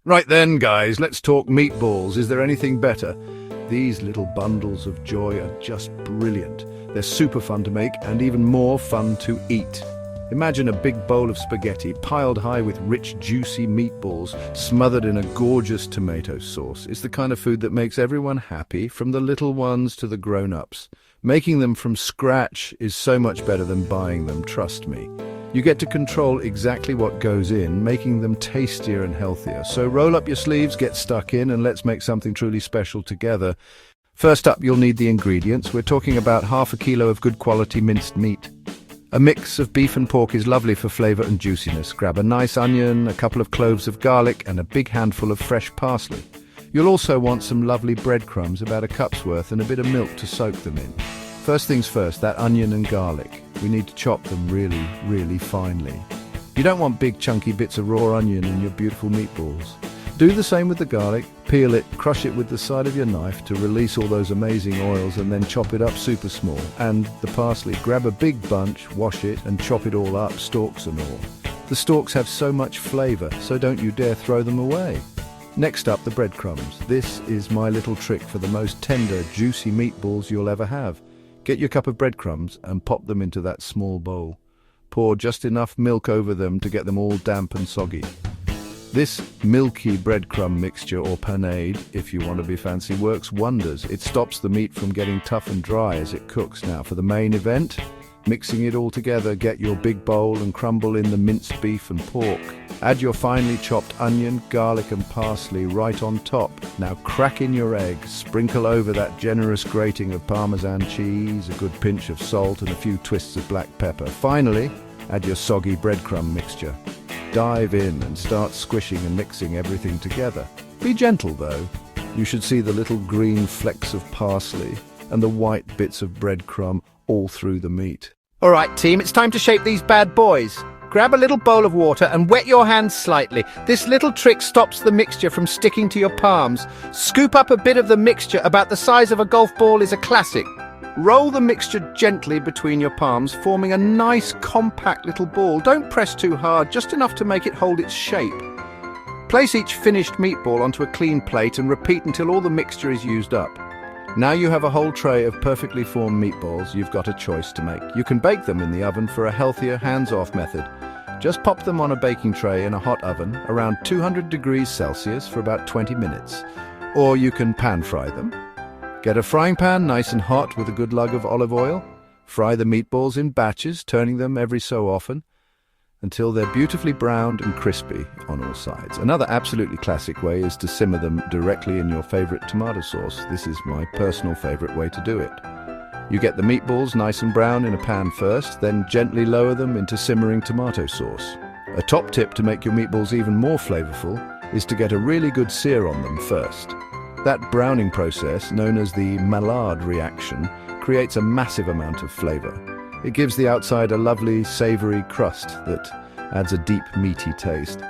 Right then, guys, let's talk meatballs. Is there anything better? These little bundles of joy are just brilliant. They're super fun to make and even more fun to eat. Imagine a big bowl of spaghetti piled high with rich, juicy meatballs smothered in a gorgeous tomato sauce. It's the kind of food that makes everyone happy, from the little ones to the grown-ups. Making them from scratch is so much better than buying them, trust me. You get to control exactly what goes in, making them tastier and healthier. So roll up your sleeves, get stuck in, and let's make something truly special together. First up, you'll need the ingredients. We're talking about half a kilo of good quality minced meat. A mix of beef and pork is lovely for flavor and juiciness. Grab a nice onion, a couple of cloves of garlic, and a big handful of fresh parsley. You'll also want some lovely breadcrumbs, about a cup's worth, and a bit of milk to soak them in. First things first, that onion and garlic. We need to chop them really, really finely. You don't want big chunky bits of raw onion in your beautiful meatballs. Do the same with the garlic. Peel it, crush it with the side of your knife to release all those amazing oils, and then chop it up super small. And the parsley, grab a big bunch, wash it, and chop it all up, stalks and all. The stalks have so much flavor, so don't you dare throw them away. Next up, the breadcrumbs. This is my little trick for the most tender, juicy meatballs you'll ever have. Get your cup of breadcrumbs and pop them into that small bowl. Pour just enough milk over them to get them all damp and soggy. This milky breadcrumb mixture, or panade, if you want to be fancy, works wonders. It stops the meat from getting tough and dry as it cooks. Now for the main event, mixing it all together, get your big bowl and crumble in the minced beef and pork. Add your finely chopped onion, garlic and parsley right on top. Now crack in your egg, sprinkle over that generous grating of Parmesan cheese, a good pinch of salt and a few twists of black pepper. Finally, add your soggy breadcrumb mixture. Dive in and start squishing and mixing everything together. Be gentle though. You should see the little green flecks of parsley and the white bits of breadcrumb all through the meat. All right, team, it's time to shape these bad boys. Grab a little bowl of water and wet your hands slightly. This little trick stops the mixture from sticking to your palms. Scoop up a bit of the mixture about the size of a golf ball is a classic. Roll the mixture gently between your palms, forming a nice compact little ball. Don't press too hard, just enough to make it hold its shape. Place each finished meatball onto a clean plate and repeat until all the mixture is used up. Now you have a whole tray of perfectly formed meatballs. You've got a choice to make. You can bake them in the oven for a healthier, hands-off method. Just pop them on a baking tray in a hot oven around 200 degrees Celsius for about 20 minutes. Or you can pan fry them. Get a frying pan nice and hot with a good lug of olive oil. Fry the meatballs in batches, turning them every so often until they're beautifully browned and crispy on all sides. Another absolutely classic way is to simmer them directly in your favorite tomato sauce. This is my personal favorite way to do it. You get the meatballs nice and brown in a pan first, then gently lower them into simmering tomato sauce. A top tip to make your meatballs even more flavorful is to get a really good sear on them first. That browning process, known as the Maillard reaction, creates a massive amount of flavor. It gives the outside a lovely, savory crust that adds a deep, meaty taste.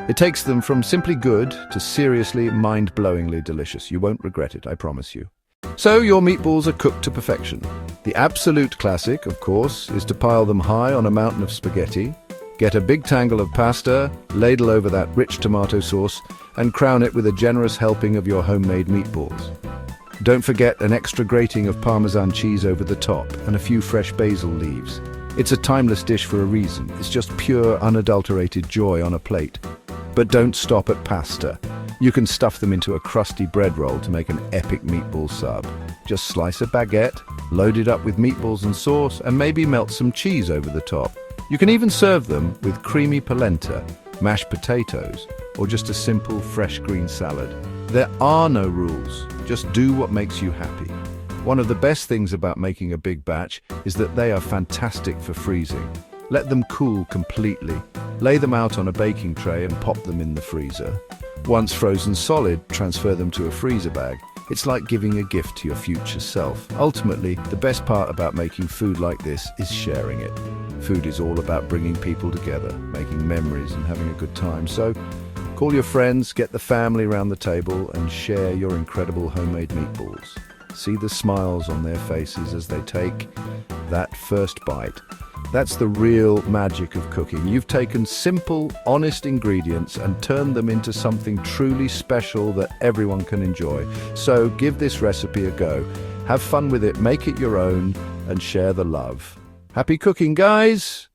It takes them from simply good to seriously, mind-blowingly delicious. You won't regret it, I promise you. So your meatballs are cooked to perfection. The absolute classic, of course, is to pile them high on a mountain of spaghetti, get a big tangle of pasta, ladle over that rich tomato sauce, and crown it with a generous helping of your homemade meatballs. Don't forget an extra grating of Parmesan cheese over the top and a few fresh basil leaves. It's a timeless dish for a reason. It's just pure, unadulterated joy on a plate. But don't stop at pasta. You can stuff them into a crusty bread roll to make an epic meatball sub. Just slice a baguette, load it up with meatballs and sauce, and maybe melt some cheese over the top. You can even serve them with creamy polenta, mashed potatoes, or just a simple fresh green salad. There are no rules, just do what makes you happy. One of the best things about making a big batch is that they are fantastic for freezing. Let them cool completely. Lay them out on a baking tray and pop them in the freezer. Once frozen solid, transfer them to a freezer bag. It's like giving a gift to your future self. Ultimately, the best part about making food like this is sharing it. Food is all about bringing people together, making memories and having a good time. So, call your friends, get the family around the table and share your incredible homemade meatballs. See the smiles on their faces as they take that first bite. That's the real magic of cooking. You've taken simple, honest ingredients and turned them into something truly special that everyone can enjoy. So give this recipe a go. Have fun with it, make it your own, and share the love. Happy cooking, guys!